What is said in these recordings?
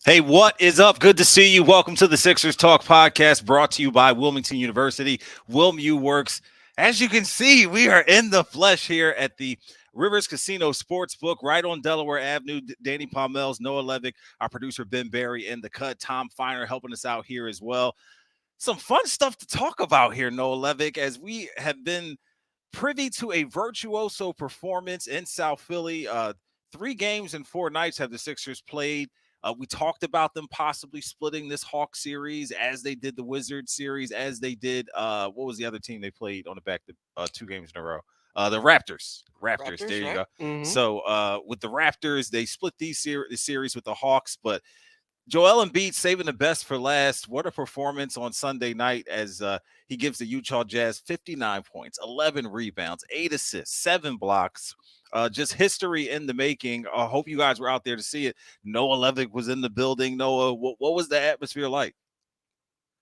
Hey, what is up? Good to see you. Welcome to the Sixers Talk podcast brought to you by Wilmington University. WilmU Works. As you can see, we are in the flesh here at the Rivers Casino Sportsbook right on Delaware Avenue. Danny Pommells, Noah Levick, our producer Ben Barry in the cut. Tom Finer helping us out here as well. Some fun stuff to talk about here, Noah Levick, as we have been privy to a virtuoso performance in South Philly. 3 games and 4 nights have the Sixers played. We talked about them possibly splitting this Hawk series as they did the Wizard series, as they did what was the other team they played on the back to 2 games in a row? The Raptors. Raptors. There Raptors, you right? go. Mm-hmm. So with the Raptors, they split the series with the Hawks, but Joel Embiid saving the best for last. What a performance on Sunday night as he gives the Utah Jazz 59 points, 11 rebounds, 8 assists, 7 blocks. Just history in the making. I hope you guys were out there to see it. Noah Levick was in the building. Noah, what was the atmosphere like?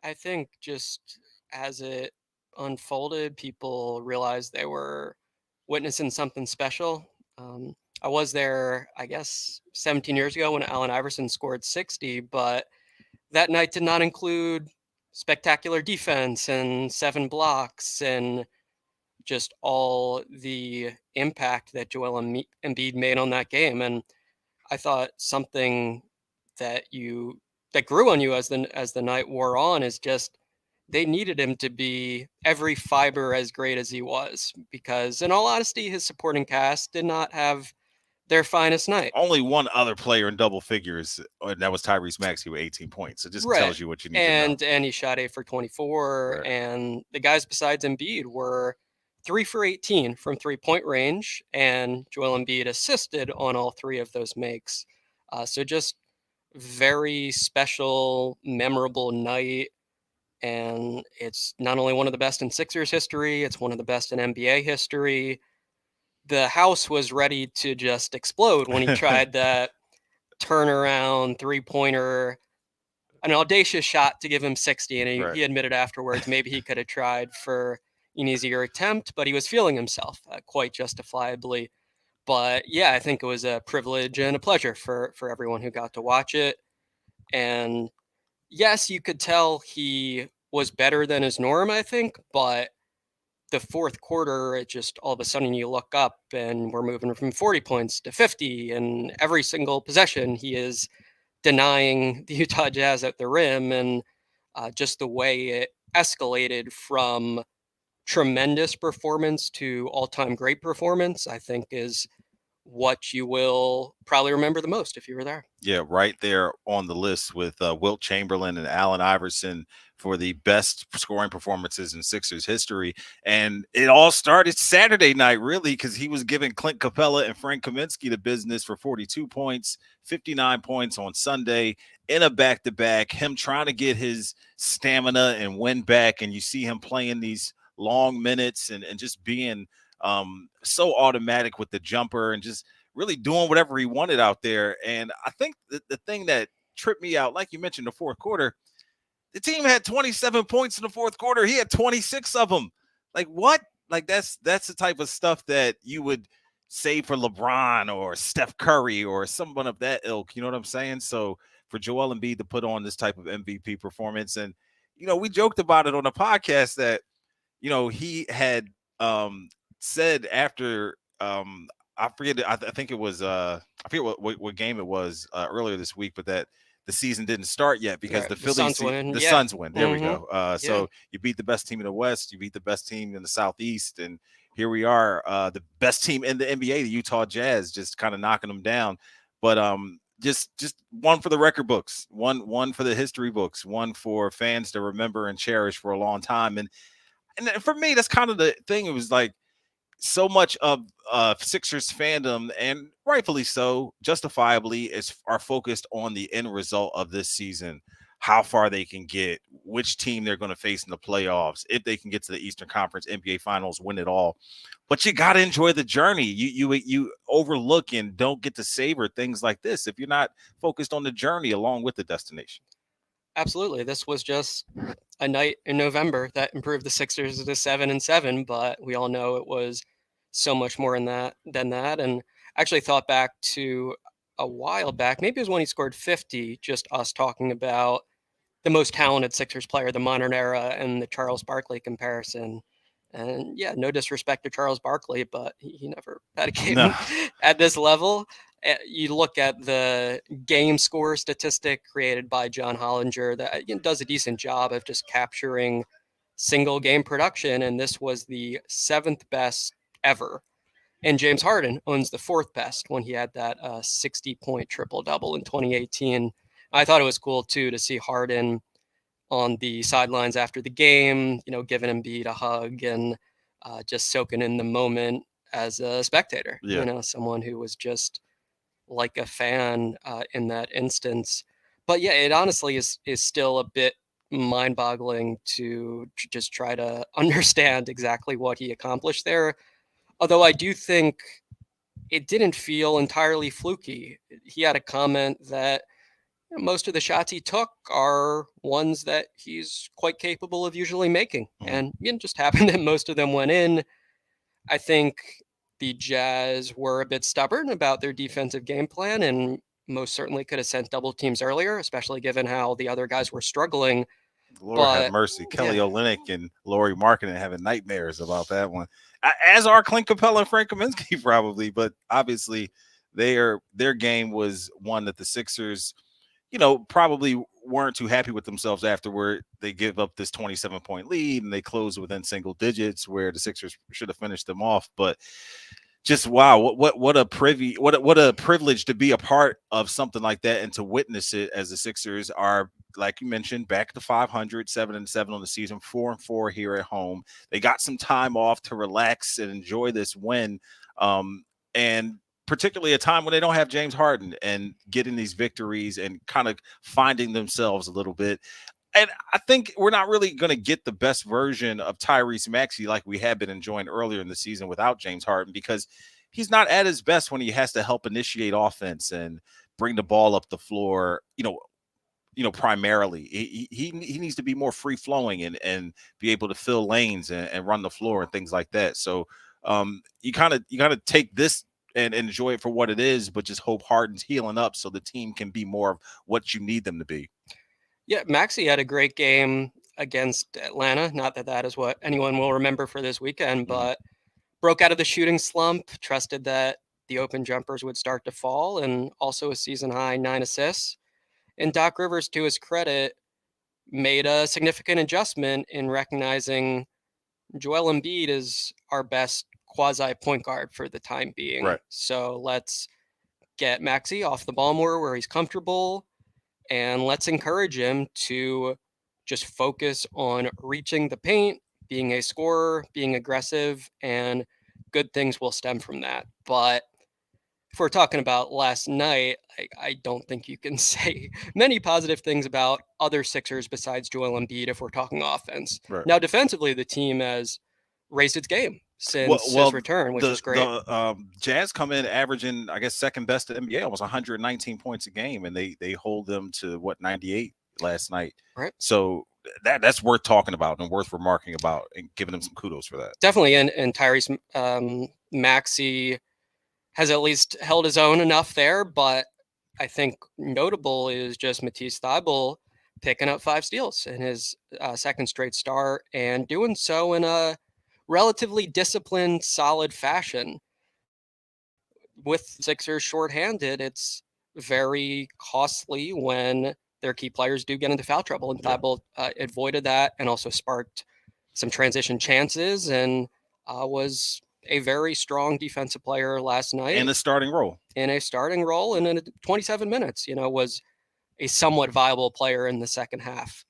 I think just as it unfolded, people realized they were witnessing something special. I was there, I guess, 17 years ago when Allen Iverson scored 60, but that night did not include spectacular defense and 7 blocks and just all the impact that Embiid made on that game. And I thought something that you that grew on you as the night wore on is just they needed him to be every fiber as great as he was, because in all honesty his supporting cast did not have their finest night. Only one other player in double figures, and that was Tyrese Maxey with 18 points. It just Right. tells you what you need to know. And he shot 8 for 24, Right. and the guys besides Embiid were 3 for 18 from 3-point range, and Joel Embiid assisted on all three of those makes. So just very special, memorable night. And it's not only one of the best in Sixers history, it's one of the best in NBA history. The house was ready to just explode when he tried that turnaround 3-pointer, an audacious shot to give him 60. And he, Right. he admitted afterwards maybe he could have tried for an easier attempt, but he was feeling himself quite justifiably. But yeah, I think it was a privilege and a pleasure for everyone who got to watch it. And yes, you could tell he was better than his norm, I think, but the fourth quarter, it just all of a sudden you look up and we're moving from 40 points to 50, and every single possession he is denying the Utah Jazz at the rim, and just the way it escalated from tremendous performance to all-time great performance, I think is what you will probably remember the most if you were there. Yeah, right there on the list with Wilt Chamberlain and Allen Iverson for the best scoring performances in Sixers history. And it all started Saturday night, really, because he was giving Clint Capella and Frank Kaminsky the business for 42 points, 59 points on Sunday in a back to back. Him trying to get his stamina and win back. And you see him playing these long minutes and just being so automatic with the jumper and just really doing whatever he wanted out there. And I think the thing that tripped me out, like you mentioned, the fourth quarter, the team had 27 points in the fourth quarter. He had 26 of them. Like what? Like that's the type of stuff that you would say for LeBron or Steph Curry or someone of that ilk. You know what I'm saying? So for Joel Embiid to put on this type of MVP performance, and we joked about it on the podcast that he had said after I forget. I think it was. I forget what game it was earlier this week, but that the season didn't start yet because Right, the the Suns Phillies, win. the Yeah. Suns win. There we Mm-hmm. go. Yeah. So you beat the best team in the West. You beat the best team in the Southeast, and here we are, the best team in the NBA, the Utah Jazz, just kind of knocking them down. But just one for the record books, one for the history books, one for fans to remember and cherish for a long time. And for me, that's kind of the thing. It was like so much of Sixers fandom, and rightfully so, justifiably, are focused on the end result of this season, how far they can get, which team they're going to face in the playoffs, if they can get to the Eastern Conference NBA Finals, win it all. But you got to enjoy the journey. You overlook and don't get to savor things like this if you're not focused on the journey along with the destination. Absolutely. This was just a night in November that improved the Sixers to 7-7, but we all know it was so much more in that than that. And I actually thought back to a while back. Maybe it was when he scored 50, just us talking about the most talented Sixers player of the modern era and the Charles Barkley comparison. And yeah, no disrespect to Charles Barkley, but he never had a No. game at this level. You look at the game score statistic created by John Hollinger that does a decent job of just capturing single game production, and this was the 7th best ever. And James Harden owns the 4th best when he had that 60-point triple double in 2018. I thought it was cool too to see Harden on the sidelines after the game, giving Embiid a hug and just soaking in the moment as a spectator, Yeah. Someone who was just like a fan in that instance. But yeah, it honestly is still a bit mind-boggling to just try to understand exactly what he accomplished there. Although I do think it didn't feel entirely fluky. He had a comment that most of the shots he took are ones that he's quite capable of usually making. Mhm. And it just happened that most of them went in. I think the Jazz were a bit stubborn about their defensive game plan and most certainly could have sent double teams earlier, especially given how the other guys were struggling. Lord have But mercy. yeah, Kelly Olynyk and Laurie Markkinen having nightmares about that one, as are Clint Capella and Frank Kaminsky probably. But obviously, their game was one that the Sixers, probably weren't too happy with themselves afterward. They give up this 27-point lead and they close within single digits where the Sixers should have finished them off. But just wow, what a what a privilege to be a part of something like that and to witness it as the Sixers are, like you mentioned, back to 500, 7-7 on the season, 4-4 here at home. They got some time off to relax and enjoy this win, and particularly a time when they don't have James Harden and getting these victories and kind of finding themselves a little bit. And I think we're not really going to get the best version of Tyrese Maxey like we had been enjoying earlier in the season without James Harden, because he's not at his best when he has to help initiate offense and bring the ball up the floor, primarily. He needs to be more free flowing and be able to fill lanes and run the floor and things like that. So you kind of take this and enjoy it for what it is, but just hope Harden's healing up so the team can be more of what you need them to be. Yeah, Maxey had a great game against Atlanta. Not that that is what anyone will remember for this weekend, Mhm. but broke out of the shooting slump, trusted that the open jumpers would start to fall, and also a season high 9 assists. And Doc Rivers, to his credit, made a significant adjustment in recognizing Joel Embiid is our best quasi point guard for the time being. Right. So let's get Maxey off the ball more where he's comfortable, and let's encourage him to just focus on reaching the paint, being a scorer, being aggressive, and good things will stem from that. But if we're talking about last night, I don't think you can say many positive things about other Sixers besides Joel Embiid if we're talking offense. Right. Now, defensively, the team has raised its game Well, since his well, return, which the is great. the Jazz come in averaging, I guess, second best in the NBA, almost 119 points a game, and they hold them to what, 98 last night. Right. So that's worth talking about and worth remarking about and giving them some kudos for that. Definitely, and Tyrese Maxey has at least held his own enough there, but I think notable is just Matisse Thybulle picking up 5 steals in his second straight start and doing so in a relatively disciplined, solid fashion. With Sixers shorthanded, it's very costly when their key players do get into foul trouble, and Yeah. Thybulle avoided that and also sparked some transition chances and was a very strong defensive player last night And the starting role. in a starting role and in 27 minutes, was a somewhat viable player in the second half.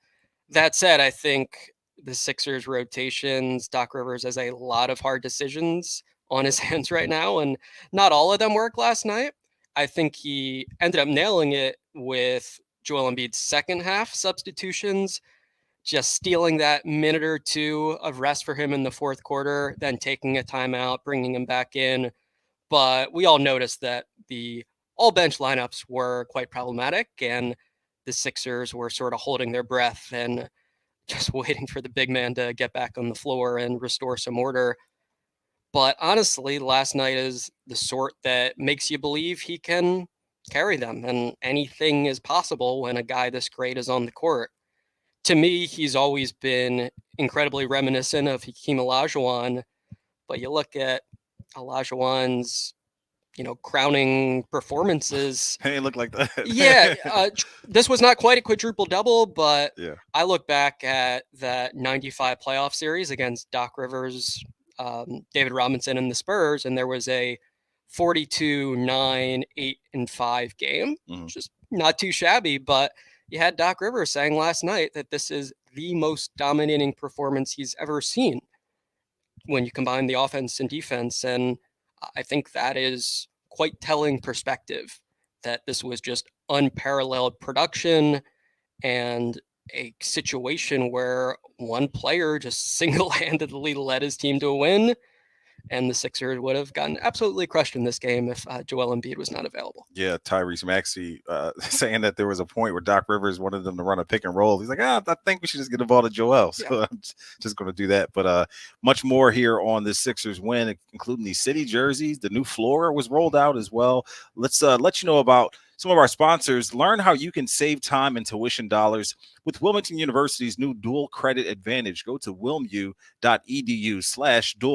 That said, I think the Sixers rotations, Doc Rivers has a lot of hard decisions on his hands right now, and not all of them worked last night. I think he ended up nailing it with Joel Embiid's second half substitutions, just stealing that minute or two of rest for him in the fourth quarter, then taking a timeout, bringing him back in. But we all noticed that the all bench lineups were quite problematic, and the Sixers were sort of holding their breath and just waiting for the big man to get back on the floor and restore some order. But honestly, last night is the sort that makes you believe he can carry them, and anything is possible when a guy this great is on the court. To me, he's always been incredibly reminiscent of Hakeem Olajuwon, but you look at Olajuwon's, crowning performances. He ain't look like Yeah, that. this was not quite a quadruple double, but Yeah. I look back at that '95 playoff series against Doc Rivers, David Robinson, and the Spurs, and there was a 42-9, 8-5 game. Mhm. Just not too shabby, but you had Doc Rivers saying last night that this is the most dominating performance he's ever seen when you combine the offense and defense. And I think that is quite telling perspective that this was just unparalleled production and a situation where one player just single-handedly led his team to a win, and the Sixers would have gotten absolutely crushed in this game if Joel Embiid was not available. Yeah, Tyrese Maxey saying that there was a point where Doc Rivers wanted them to run a pick and roll. He's like, I think we should just get the ball to Joel. So Yeah. I'm just going to do that. But much more here on this Sixers win, including the city jerseys. The new floor was rolled out as well. Let's let you know about some of our sponsors. Learn how you can save time and tuition dollars with Wilmington University's new dual credit advantage. Go to wilmu.edu/dual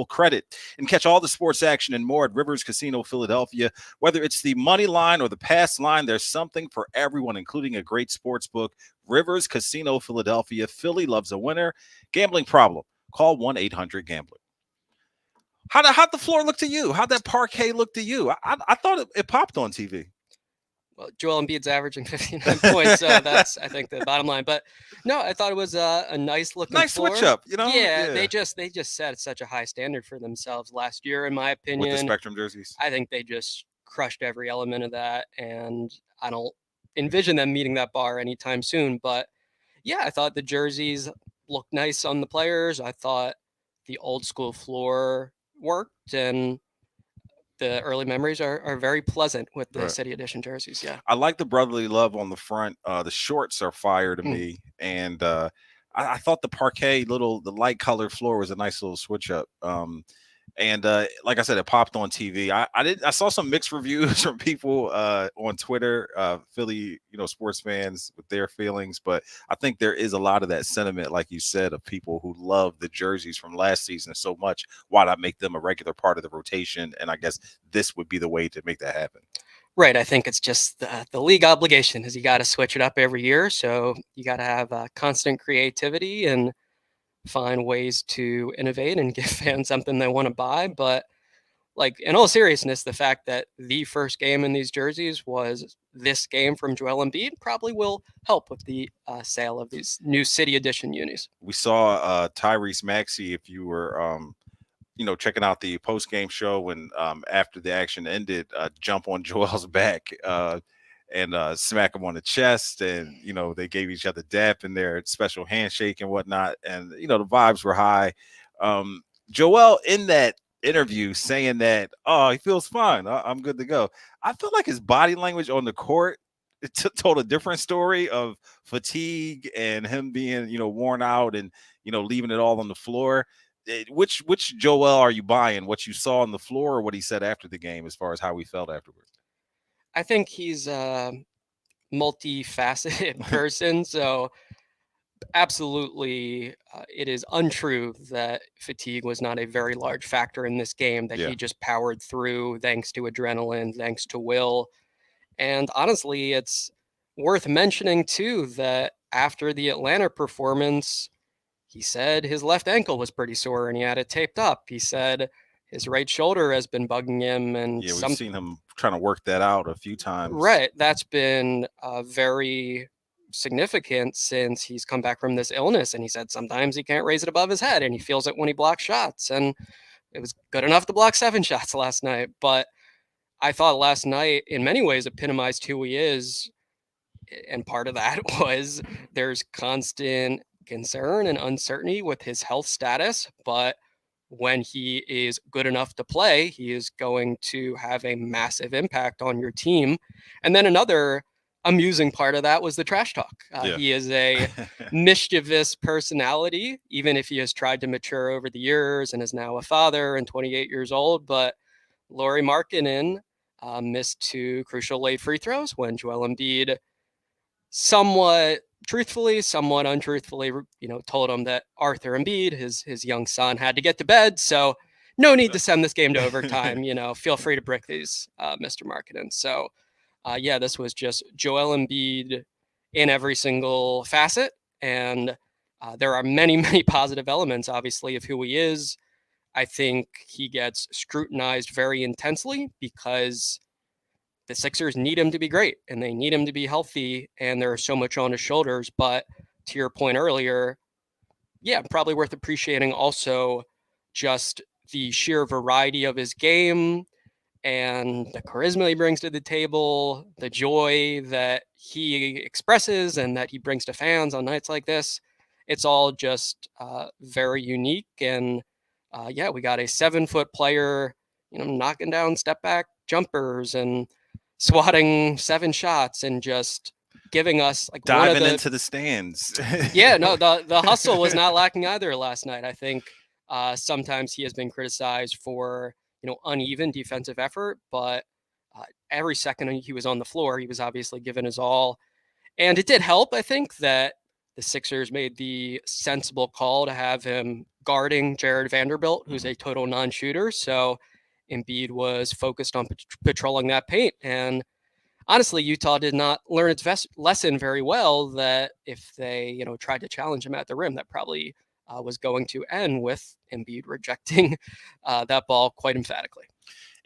credit and catch all the sports action and more at Rivers Casino Philadelphia. Whether it's the money line or the pass line, there's something for everyone, including a great sports book. Rivers Casino Philadelphia. Philly loves a winner. Gambling problem? Call 1-800-GAMBLER. How'd the floor look to you? How'd that parquet look to you? I thought it popped on TV. Well, Joel Embiid's averaging 59 points, so that's, I think, the bottom line. But no, I thought it was a nice looking Nice floor. switch up, Yeah, they just set such a high standard for themselves last year, in my opinion. With the Spectrum jerseys. I think they just crushed every element of that, and I don't envision them meeting that bar anytime soon. But yeah, I thought the jerseys looked nice on the players. I thought the old school floor worked, and the early memories are very pleasant with the Right. City Edition jerseys. Yeah. I like the brotherly love on the front. The shorts are fire to me, and I thought the parquet, the light colored floor was a nice little switch up. And like I said, it popped on TV. I saw some mixed reviews from people on Twitter, Philly, sports fans with their feelings, but I think there is a lot of that sentiment, like you said, of people who love the jerseys from last season so much. Why not make them a regular part of the rotation? And I guess this would be the way to make that happen. Right. I think it's just the league obligation is you got to switch it up every year. So you got to have constant creativity and find ways to innovate and give fans something they want to buy. But like, in all seriousness, the fact that the first game in these jerseys was this game from Joel Embiid probably will help with the sale of these new City Edition unis. We saw Tyrese Maxey, if you were checking out the post game show and after the action ended, jump on Joel's back and smack him on the chest, and they gave each other dap in their special handshake and whatnot, and the vibes were high. Joel in that interview saying that he feels fine, I'm good to go. I feel like his body language on the court told a different story of fatigue and him being worn out and leaving it all on the floor. Which Joel are you buying? What you saw on the floor or what he said after the game as far as how he felt afterwards? I think he's a multifaceted person. So absolutely, it is untrue that fatigue was not a very large factor in this game, that Yeah. he just powered through thanks to adrenaline, thanks to will. And honestly, it's worth mentioning too that after the Atlanta performance, he said his left ankle was pretty sore and he had it taped up. He said his right shoulder has been bugging him, and Yeah, we've seen him trying to work that out a few times. Right, that's been very significant since he's come back from this illness. And he said sometimes he can't raise it above his head, and he feels it when he blocks shots. And it was good enough to block 7 shots last night, but I thought last night in many ways epitomized who he is. And part of that was there's constant concern and uncertainty with his health status, but when he is good enough to play, he is going to have a massive impact on your team. And then another amusing part of that was the trash talk. Yeah. He is a mischievous personality, even if he has tried to mature over the years and is now a father and 28 years old. But Lauri Markkanen missed 2 crucial late free throws when Joel Embiid somewhat truthfully, somewhat untruthfully, told him that Arthur Embiid, his young son, had to get to bed. So no need to send this game to overtime. Feel free to brick these, Mr. Marketing. So yeah, this was just Joel Embiid in every single facet, and there are many, many positive elements, obviously, of who he is. I think he gets scrutinized very intensely because the Sixers need him to be great and they need him to be healthy, and there's so much on his shoulders. But to your point earlier, yeah, probably worth appreciating also just the sheer variety of his game and the charisma he brings to the table, the joy that he expresses and that he brings to fans on nights like this. It's all just very unique. And yeah, we got a 7-foot player, knocking down step back jumpers and swatting 7 shots and just giving us like one of Diving the into the stands. yeah, no, the hustle was not lacking either last night. I think sometimes he has been criticized for uneven defensive effort, but every second he was on the floor, he was obviously giving his all, and it did help. I think that the Sixers made the sensible call to have him guarding Jared Vanderbilt, who's a total non-shooter. So Embiid was focused on patrolling that paint, and honestly, Utah did not learn its lesson very well. That if they, tried to challenge him at the rim, that probably was going to end with Embiid rejecting that ball quite emphatically.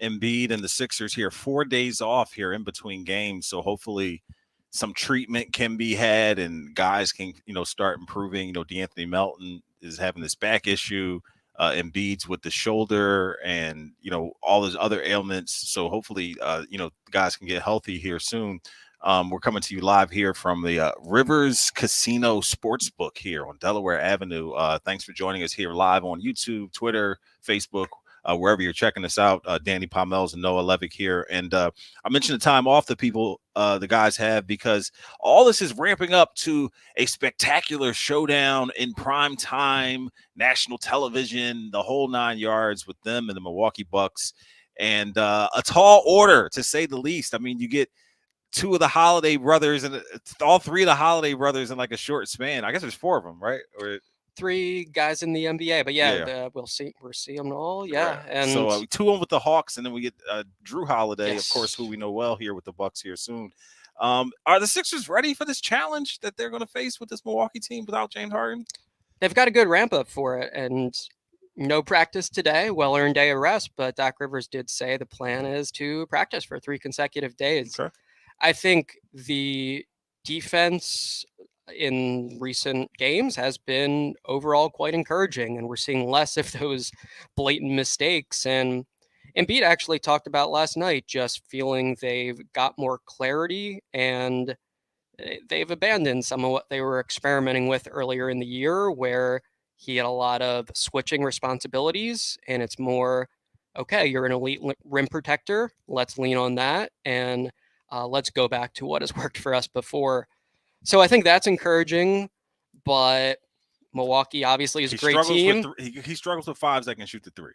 Embiid and the Sixers here 4 days off here in between games, so hopefully some treatment can be had and guys can start improving. D'Anthony Melton is having this back issue. Embiid's with the shoulder and all those other ailments. So hopefully guys can get healthy here soon. We're coming to you live here from the Rivers Casino Sportsbook here on Delaware Avenue. Thanks for joining us here live on YouTube, Twitter, Facebook, wherever you're checking us out. Danny Pommells and Noah Levick here. And I mentioned the time off that the guys have because all this is ramping up to a spectacular showdown in prime time, national television, the whole 9 yards with them and the Milwaukee Bucks. And a tall order, to say the least. I mean, you get 2 of the Holiday brothers and all 3 of the Holiday brothers in like a short span. I guess there's 4 of them, right? Or 3 guys in the NBA, but yeah, yeah. We'll see them all. Yeah, Right. and So 2 of them with the Hawks, and then we get Drew Holiday, yes. of course, who we know well here with the Bucks here soon. Are the Sixers ready for this challenge that they're going to face with this Milwaukee team without James Harden? They've got a good ramp up for it, and no practice today, well-earned day of rest, but Doc Rivers did say the plan is to practice for 3 consecutive days. Okay. I think the defense in recent games has been overall quite encouraging, and we're seeing less of those blatant mistakes. And Embiid actually talked about last night just feeling they've got more clarity and they've abandoned some of what they were experimenting with earlier in the year, where he had a lot of switching responsibilities, and it's more, okay, you're an elite rim protector. Let's lean on that, and let's go back to what has worked for us before. So I think that's encouraging, but Milwaukee obviously is a great team. He struggles with 5 seconds shoot the 3.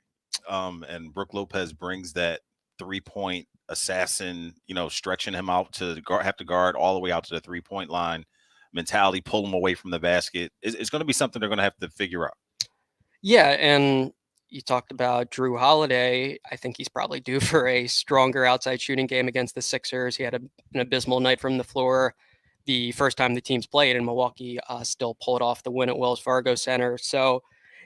And Brook Lopez brings that 3-point assassin, stretching him out to have to guard all the way out to the 3-point line mentality, pull him away from the basket. It's going to be something they're going to have to figure out. Yeah, and you talked about Drew Holiday. I think he's probably due for a stronger outside shooting game against the Sixers. He had an abysmal night from the floor the first time the teams played, and Milwaukee still pulled off the win at Wells Fargo Center. So,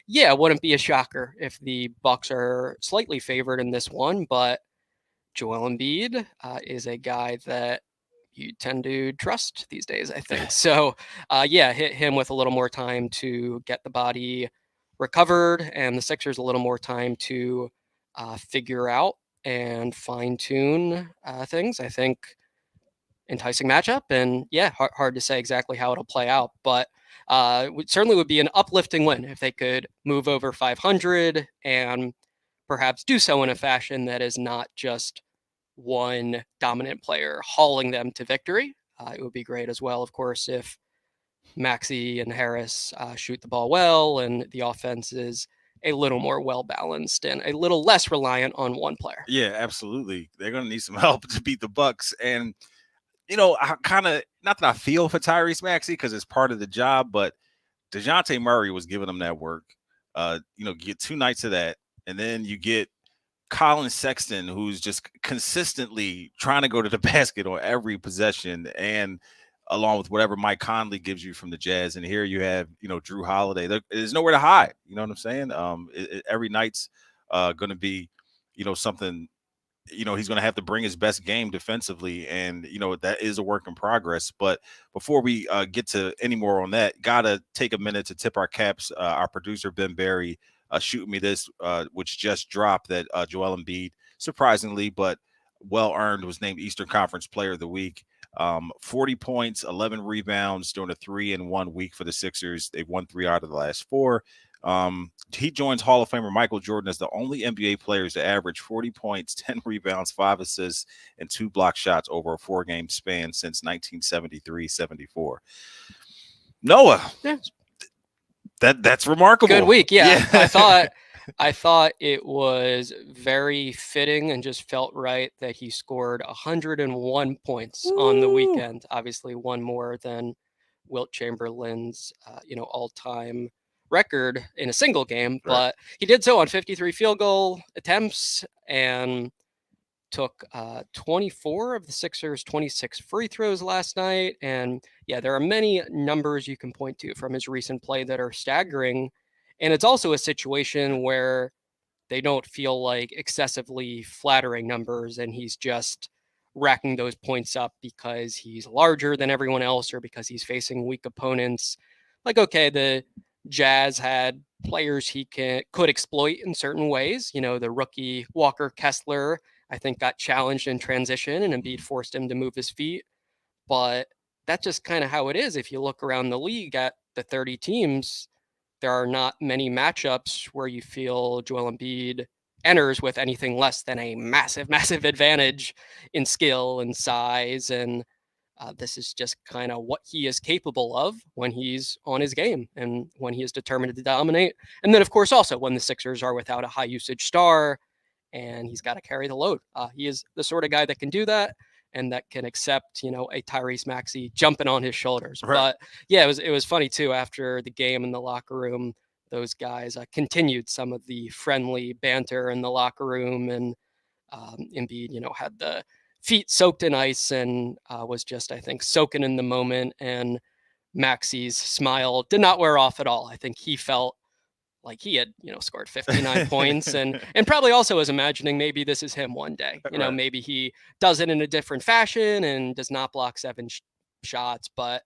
yeah, it wouldn't be a shocker if the Bucks are slightly favored in this one, but Joel Embiid is a guy that you tend to trust these days, I think. So, yeah, hit him with a little more time to get the body recovered, and the Sixers a little more time to figure out and fine tune things. I think enticing matchup, and yeah, hard to say exactly how it'll play out, but certainly would be an uplifting win if they could move over 500 and perhaps do so in a fashion that is not just one dominant player hauling them to victory. It would be great as well, of course, if Maxey and Harris shoot the ball well and the offense is a little more well balanced and a little less reliant on one player. Yeah, absolutely. They're going to need some help to beat the Bucks. And I kind of, not that I feel for Tyrese Maxey because it's part of the job, but DeJounte Murray was giving them that work. You get 2 nights of that, and then you get Colin Sexton, who's just consistently trying to go to the basket on every possession, and along with whatever Mike Conley gives you from the Jazz. And here you have, Drew Holiday. There's nowhere to hide. You know what I'm saying? Every night's going to be, something. He's going to have to bring his best game defensively, and that is a work in progress. But before we get to any more on that, gotta take a minute to tip our caps. Our producer Ben Barry shooting me this, which just dropped, that Joel Embiid, surprisingly but well earned, was named Eastern Conference Player of the Week. 40 points, 11 rebounds during a 3-1 week for the Sixers. They've won 3 out of the last 4. He joins Hall of Famer Michael Jordan as the only NBA players to average 40 points, 10 rebounds, 5 assists, and 2 block shots over a 4-game span since 1973-74. Noah, Yeah. that's remarkable. Good week. Yeah. I thought it was very fitting and just felt right that he scored 101 points on the weekend. Obviously, one more than Wilt Chamberlain's, all-time record in a single game, but he did so on 53 field goal attempts and took 24 of the Sixers' 26 free throws last night. And yeah, there are many numbers you can point to from his recent play that are staggering. And it's also a situation where they don't feel like excessively flattering numbers, and he's just racking those points up because he's larger than everyone else or because he's facing weak opponents. Like, okay, the Jazz had players he could exploit in certain ways. The rookie Walker Kessler, I think, got challenged in transition and Embiid forced him to move his feet. But that's just kind of how it is. If you look around the league at the 30 teams, there are not many matchups where you feel Joel Embiid enters with anything less than a massive, massive advantage in skill and size. And this is just kind of what he is capable of when he's on his game and when he is determined to dominate. And then, of course, also when the Sixers are without a high usage star and he's got to carry the load. He is the sort of guy that can do that and that can accept, a Tyrese Maxey jumping on his shoulders. Right. But yeah, it was funny too. After the game in the locker room, those guys continued some of the friendly banter in the locker room, and Embiid, had the feet soaked in ice and was just, I think, soaking in the moment. And Maxey's smile did not wear off at all. I think he felt like he had, scored 59 points and probably also was imagining maybe this is him one day. Right. Maybe he does it in a different fashion and does not block 7 shots, but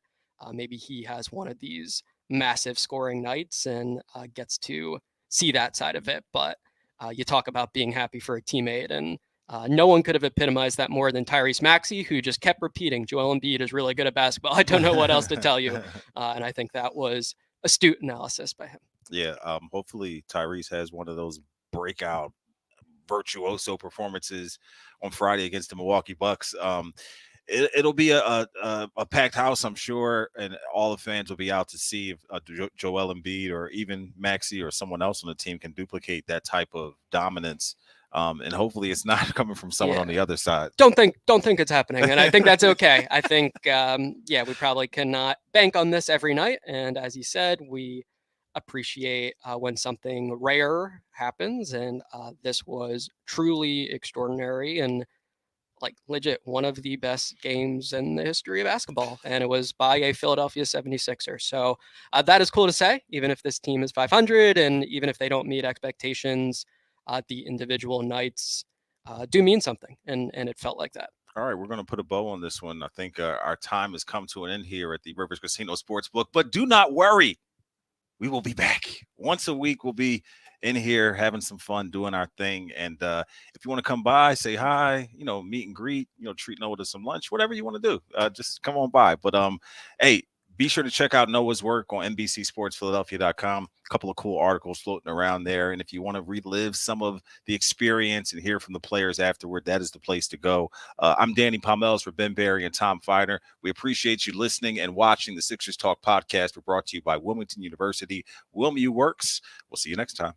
maybe he has one of these massive scoring nights and gets to see that side of it. But you talk about being happy for a teammate, and no one could have epitomized that more than Tyrese Maxey, who just kept repeating, Joel Embiid is really good at basketball. I don't know what else to tell you. And I think that was astute analysis by him. Yeah, hopefully Tyrese has one of those breakout virtuoso performances on Friday against the Milwaukee Bucks. It'll be a packed house, I'm sure, and all the fans will be out to see if Joel Embiid or even Maxey or someone else on the team can duplicate that type of dominance. And hopefully it's not coming from someone on the other side. Don't think it's happening. And I think that's okay. I think, we probably cannot bank on this every night. And as you said, we appreciate when something rare happens. And this was truly extraordinary and like legit one of the best games in the history of basketball. And it was by a Philadelphia 76er. So that is cool to say, even if this team is 500 and even if they don't meet expectations, the individual nights do mean something. And it felt like that. All right, we're going to put a bow on this one. I think our time has come to an end here at the Rivers Casino Sportsbook. But do not worry. We will be back once a week. We'll be in here having some fun doing our thing. And if you want to come by, say hi, meet and greet, treat Noah to some lunch, whatever you want to do, just come on by. But hey, be sure to check out Noah's work on NBCSportsPhiladelphia.com. A couple of cool articles floating around there. And if you want to relive some of the experience and hear from the players afterward, that is the place to go. I'm Danny Pommells for Ben Barry and Tom Feiner. We appreciate you listening and watching the Sixers Talk podcast. We're brought to you by Wilmington University. WilMU Works. We'll see you next time.